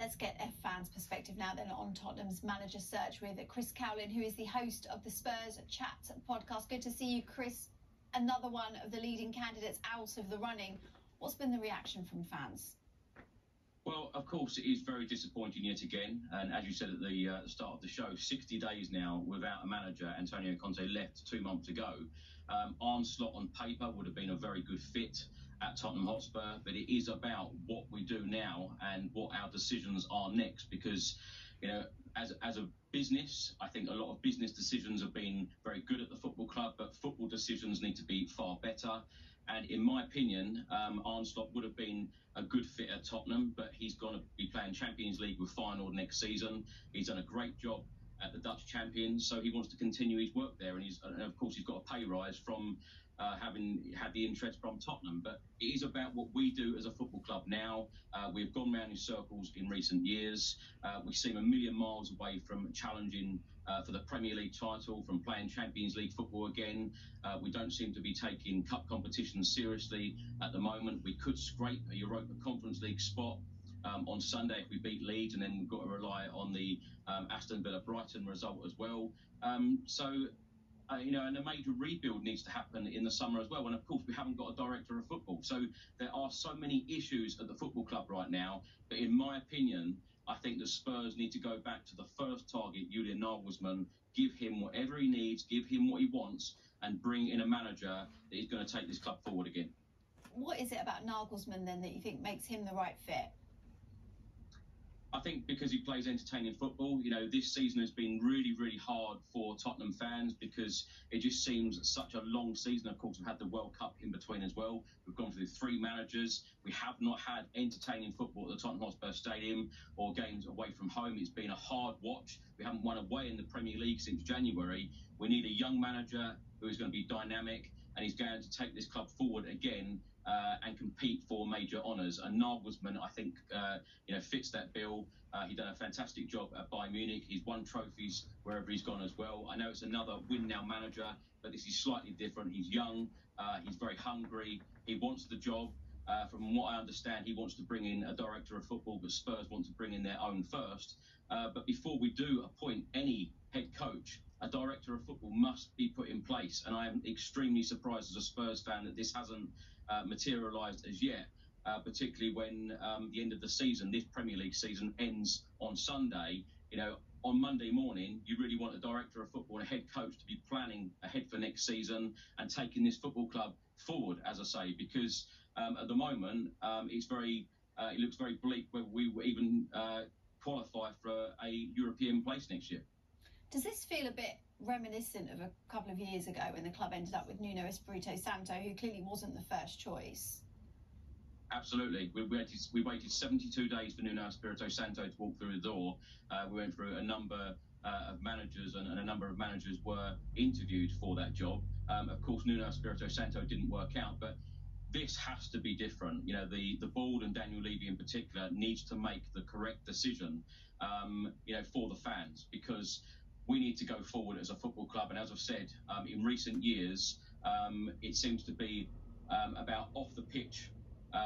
Let's get a fan's perspective now then on Tottenham's manager search with Chris Cowlin, who is the host of the Spurs Chat podcast. Good to see you, Chris. Another one of the leading candidates out of the running. What's been the reaction from fans? Well, of course, it is very disappointing yet again. And as you said at the start of the show, 60 days now without a manager. Antonio Conte left 2 months ago. Arne Slot on paper would have been a very good fit at Tottenham Hotspur, but it is about what we do now and what our decisions are next. Because, you know, as a business, I think a lot of business decisions have been very good at the football club, but football decisions need to be far better. And in my opinion, Arne Slot would have been a good fit at Tottenham, but he's going to be playing Champions League with Finalist next season. He's done a great job at the Dutch champions, so he wants to continue his work there. And of course, he's got a pay rise from having had the interest from Tottenham. But it is about what we do as a football club now. We've gone round in circles in recent years. We seem a million miles away from challenging for the Premier League title, from playing Champions League football again. We don't seem to be taking cup competitions seriously at the moment. We could scrape a Europa Conference League spot on Sunday if we beat Leeds, and then we've got to rely on the Aston Villa-Brighton result as well. You know, and a major rebuild needs to happen in the summer as well. And of course, we haven't got a director of football. So there are so many issues at the football club right now. But in my opinion, I think the Spurs need to go back to the first target, Julian Nagelsmann, give him whatever he needs, give him what he wants, and bring in a manager that is going to take this club forward again. What is it about Nagelsmann then that you think makes him the right fit? I think because he plays entertaining football. You know, this season has been really, really hard for Tottenham fans because it just seems such a long season. Of course, we've had the World Cup in between as well. We've gone through 3 managers. We have not had entertaining football at the Tottenham Hotspur Stadium or games away from home. It's been a hard watch. We haven't won away in the Premier League since January. We need a young manager who is going to be dynamic, and he's going to take this club forward again and compete for major honours. And Nagelsmann, I think, you know, fits that bill. He's done a fantastic job at Bayern Munich. He's won trophies wherever he's gone as well. I know it's another win-now manager, but this is slightly different. He's young. He's very hungry. He wants the job. From what I understand, he wants to bring in a director of football, but Spurs want to bring in their own first. But before we do appoint any head coach, a director of football must be put in place. And I am extremely surprised as a Spurs fan that this hasn't materialised as yet, particularly when the end of the season, this Premier League season, ends on Sunday. You know, on Monday morning, you really want a director of football and a head coach to be planning ahead for next season and taking this football club forward, as I say, because at the moment, it looks very bleak whether we will even qualify for a European place next year. Does this feel a bit reminiscent of a couple of years ago when the club ended up with Nuno Espirito Santo, who clearly wasn't the first choice? Absolutely. We waited 72 days for Nuno Espirito Santo to walk through the door. We went through a number of managers, and a number of managers were interviewed for that job. Of course, Nuno Espirito Santo didn't work out, but this has to be different. You know, the board and Daniel Levy in particular needs to make the correct decision, you know, for the fans, because we need to go forward as a football club. And as I've said, in recent years, it seems to be about off the pitch,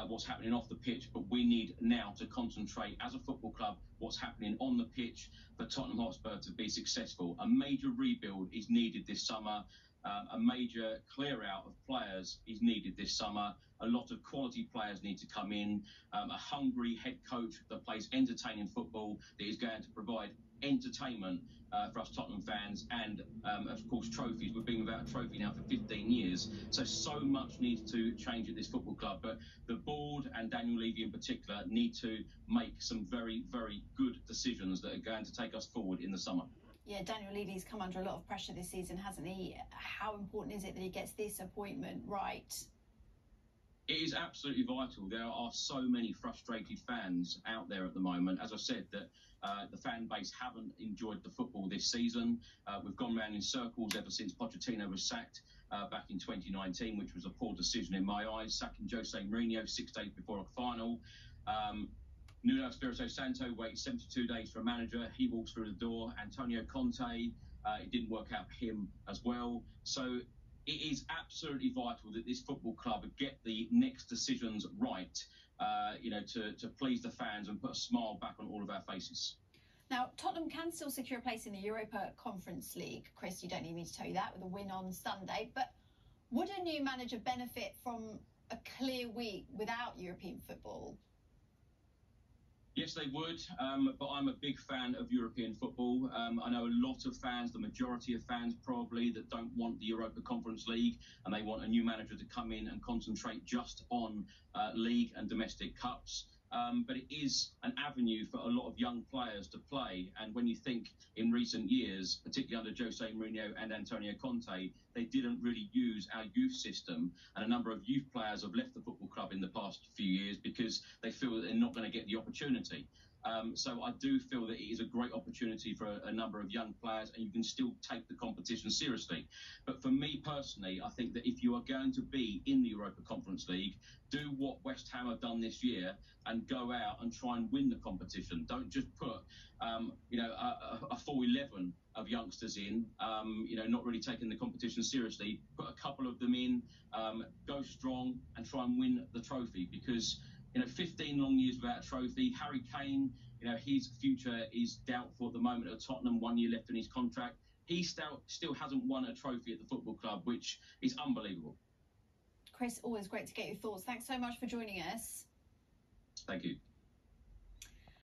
what's happening off the pitch. But we need now to concentrate as a football club what's happening on the pitch for Tottenham Hotspur to be successful. A major rebuild is needed this summer. A major clear out of players is needed this summer. A lot of quality players need to come in. A hungry head coach that plays entertaining football, that is going to provide entertainment for us Tottenham fans, and of course trophies. We've been without a trophy now for 15 years, so much needs to change at this football club. But the board and Daniel Levy in particular need to make some very, very good decisions that are going to take us forward in the summer. Yeah, Daniel Levy's come under a lot of pressure this season, hasn't he? How important is it that he gets this appointment right? It is absolutely vital. There are so many frustrated fans out there at the moment. As I said, that the fan base haven't enjoyed the football this season. We've gone round in circles ever since Pochettino was sacked back in 2019, which was a poor decision in my eyes, sacking Jose Mourinho 6 days before a final. Nuno Espirito Santo waited 72 days for a manager. He walks through the door. Antonio Conte, it didn't work out for him as well. So it is absolutely vital that this football club get the next decisions right to please the fans and put a smile back on all of our faces. Now, Tottenham can still secure a place in the Europa Conference League. Chris, you don't need me to tell you that, with a win on Sunday. But would a new manager benefit from a clear week without European football? Yes, they would, but I'm a big fan of European football. I know a lot of fans, the majority of fans probably, that don't want the Europa Conference League, and they want a new manager to come in and concentrate just on league and domestic cups. But it is an avenue for a lot of young players to play. And when you think in recent years, particularly under Jose Mourinho and Antonio Conte, they didn't really use our youth system. And a number of youth players have left the football club in the past few years because they feel that they're not going to get the opportunity. So I do feel that it is a great opportunity for a number of young players, and you can still take the competition seriously. But for me personally, I think that if you are going to be in the Europa Conference League, do what West Ham have done this year and go out and try and win the competition. Don't just put, a full 11 of youngsters in, not really taking the competition seriously. Put a couple of them in, go strong and try and win the trophy, because 15 long years without a trophy. Harry Kane, his future is doubtful at the moment at Tottenham, 1 year left in his contract. He still hasn't won a trophy at the football club, which is unbelievable. Chris, always great to get your thoughts. Thanks so much for joining us. Thank you.